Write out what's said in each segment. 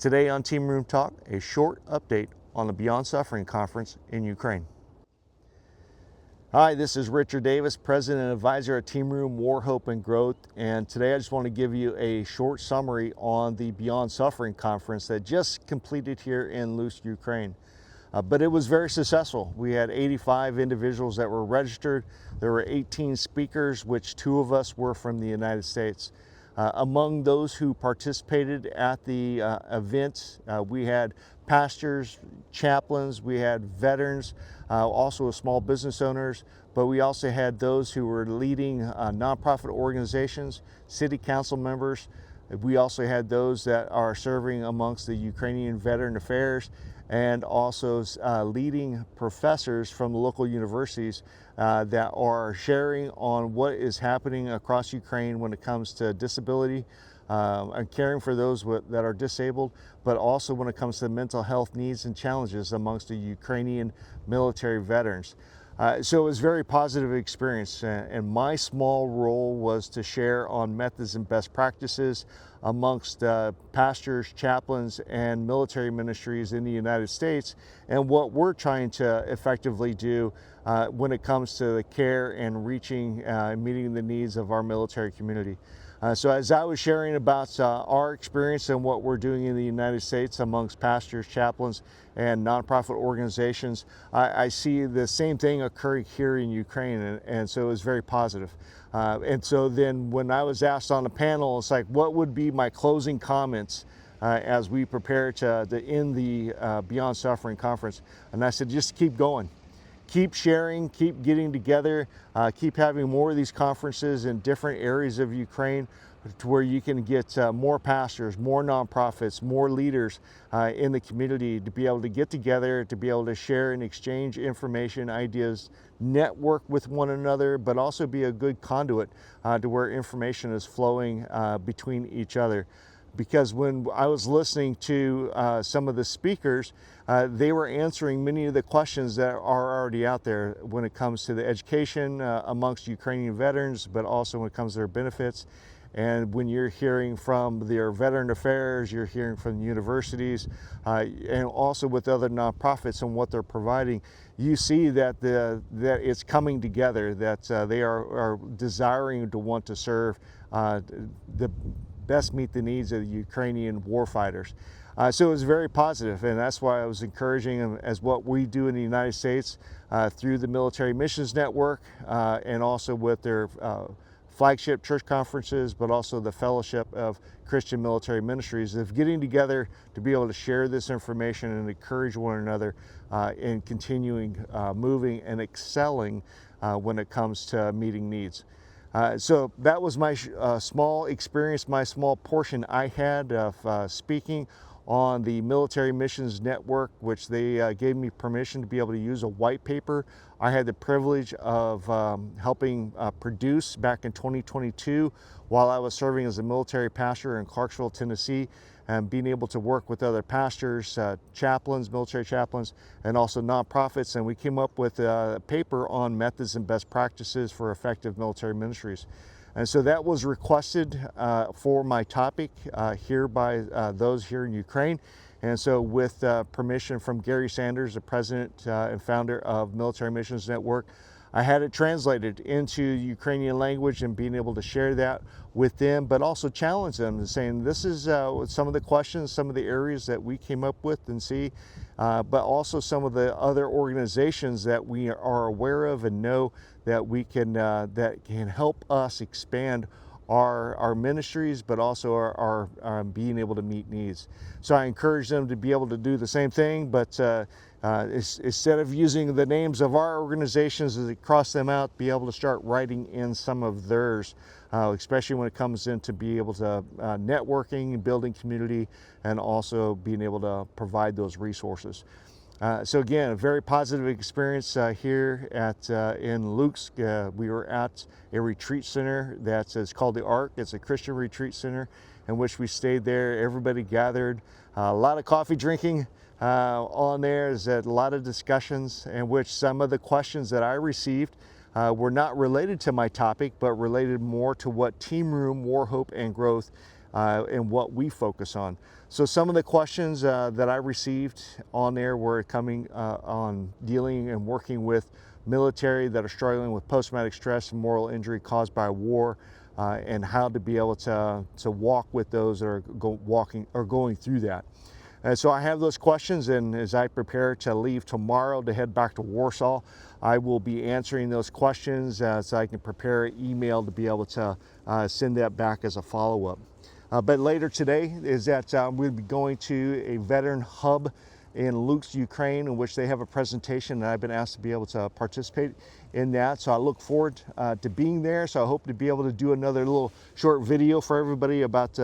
Today on Team Room Talk, a short update on the Beyond Suffering Conference in Ukraine. Hi, this is Richard Davis, President and Advisor at Team Room War, Hope, and Growth. And today I just want to give you a short summary on the Beyond Suffering Conference that just completed here in Lutsk, Ukraine. But it was very successful. We had 85 individuals that were registered. There were 18 speakers, which 2 of us were from the United States. Among those who participated at the event, we had pastors, chaplains, we had veterans, also small business owners, but we also had those who were leading nonprofit organizations, city council members. We also had those that are serving amongst the Ukrainian Veteran Affairs, and also leading professors from the local universities that are sharing on what is happening across Ukraine when it comes to disability and caring for those that are disabled, but also when it comes to mental health needs and challenges amongst the Ukrainian military veterans. So it was a very positive experience, and my small role was to share on methods and best practices amongst pastors, chaplains, and military ministries in the United States, and what we're trying to effectively do when it comes to the care and reaching and meeting the needs of our military community. So as I was sharing about our experience and what we're doing in the United States amongst pastors, chaplains, and nonprofit organizations, I see the same thing occurring here in Ukraine, and so it was very positive. And so then when I was asked on the panel, it's like, what would be my closing comments as we prepare to end the Beyond Suffering Conference? And I said, just keep going. Keep sharing, keep getting together, keep having more of these conferences in different areas of Ukraine to where you can get more pastors, more nonprofits, more leaders in the community to be able to get together, to be able to share and exchange information, ideas, network with one another, but also be a good conduit to where information is flowing between each other. Because when I was listening to some of the speakers, they were answering many of the questions that are already out there when it comes to the education amongst Ukrainian veterans, but also when it comes to their benefits. And when you're hearing from their Veteran Affairs, you're hearing from the universities, and also with other nonprofits and what they're providing, you see that that it's coming together, that they are desiring to want to serve best meet the needs of the Ukrainian warfighters. So it was very positive, and that's why I was encouraging them as what we do in the United States through the Military Missions Network and also with their flagship church conferences, but also the Fellowship of Christian Military Ministries, of getting together to be able to share this information and encourage one another in continuing moving and excelling when it comes to meeting needs. So that was my small experience, my small portion I had of speaking on the Military Missions Network, which they gave me permission to be able to use a white paper I had the privilege of helping produce back in 2022 while I was serving as a military pastor in Clarksville, Tennessee, and being able to work with other pastors, chaplains, military chaplains, and also nonprofits. And we came up with a paper on methods and best practices for effective military ministries. And so that was requested for my topic here by those here in Ukraine. And so with permission from Gary Sanders, the president and founder of Military Missions Network, I had it translated into Ukrainian language and being able to share that with them, but also challenge them and saying, this is some of the questions, some of the areas that we came up with and see, but also some of the other organizations that we are aware of and know that we can, that can help us expand our ministries, but also our being able to meet needs. So I encourage them to be able to do the same thing, but instead of using the names of our organizations as they cross them out, be able to start writing in some of theirs, especially when it comes into be able to networking and building community, and also being able to provide those resources. So again, a very positive experience here in Lutsk. We were at a retreat center that's called the Ark. It's a Christian retreat center in which we stayed there. Everybody gathered, a lot of coffee drinking on there. There's a lot of discussions in which some of the questions that I received were not related to my topic, but related more to what Team Room, War, Hope, and Growth and what we focus on. So some of the questions that I received on there were coming on dealing and working with military that are struggling with post-traumatic stress and moral injury caused by war, and how to be able to walk with those that are going through that. And so I have those questions, and as I prepare to leave tomorrow to head back to Warsaw, I will be answering those questions so I can prepare an email to be able to send that back as a follow-up. But later today is that we'll be going to a veteran hub in Lutsk, Ukraine, in which they have a presentation, and I've been asked to be able to participate in that. So I look forward to being there. So I hope to be able to do another little short video for everybody about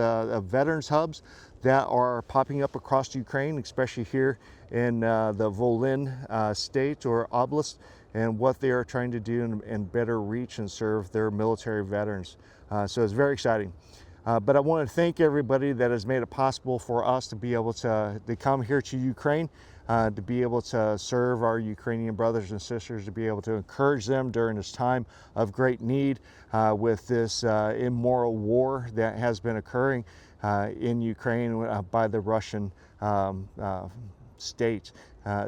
veterans hubs that are popping up across Ukraine, especially here in the Volyn state or oblast, and what they are trying to do and better reach and serve their military veterans. So it's very exciting. But I want to thank everybody that has made it possible for us to be able to come here to Ukraine, to be able to serve our Ukrainian brothers and sisters, to be able to encourage them during this time of great need with this immoral war that has been occurring in Ukraine by the Russian state.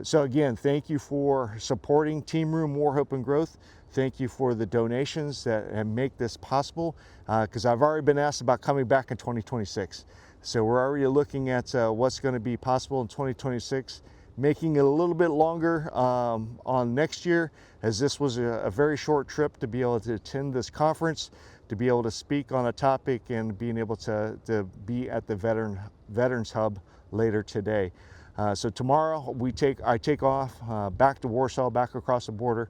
So again, thank you for supporting Team Room War, Hope, and Growth. Thank you for the donations that make this possible, because I've already been asked about coming back in 2026. So we're already looking at what's going to be possible in 2026, making it a little bit longer on next year, as this was a very short trip to be able to attend this conference, to be able to speak on a topic, and being able to be at the Veterans Hub later today. So tomorrow I take off back to Warsaw, back across the border,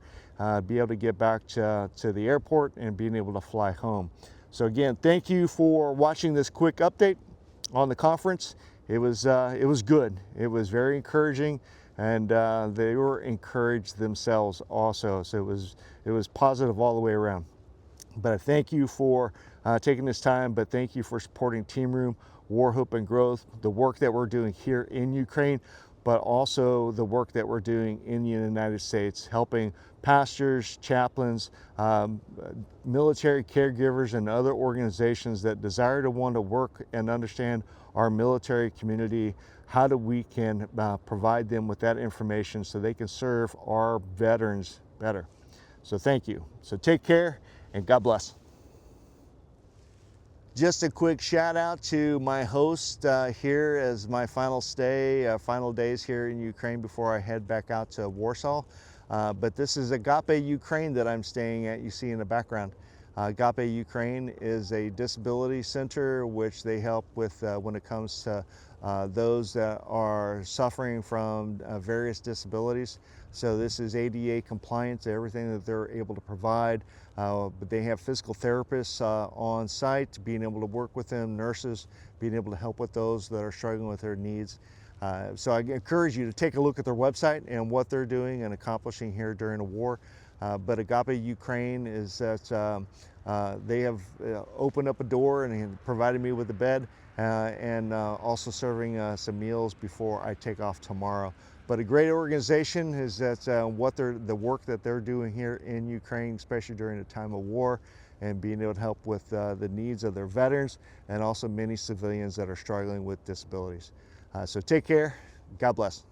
be able to get back to the airport and being able to fly home. So again, thank you for watching this quick update on the conference. It was good. It was very encouraging, and they were encouraged themselves also. So it was positive all the way around. But I thank you for taking this time, but thank you for supporting Team Room War, Hope, and Growth, the work that we're doing here in Ukraine, but also the work that we're doing in the United States, helping pastors, chaplains, military caregivers, and other organizations that desire to want to work and understand our military community, how we can provide them with that information so they can serve our veterans better. So thank you. So take care, and God bless. Just a quick shout out to my host here as my final days here in Ukraine before I head back out to Warsaw. But this is Agape Ukraine that I'm staying at, you see in the background. Agape Ukraine is a disability center which they help with when it comes to those that are suffering from various disabilities. So this is ADA compliant to everything that they're able to provide. But they have physical therapists on site, being able to work with them, nurses, being able to help with those that are struggling with their needs. So I encourage you to take a look at their website and what they're doing and accomplishing here during the war. But Agape Ukraine is that they have opened up a door and provided me with a bed and also serving some meals before I take off tomorrow. But a great organization is that the work that they're doing here in Ukraine, especially during the time of war, and being able to help with the needs of their veterans and also many civilians that are struggling with disabilities. So take care. God bless.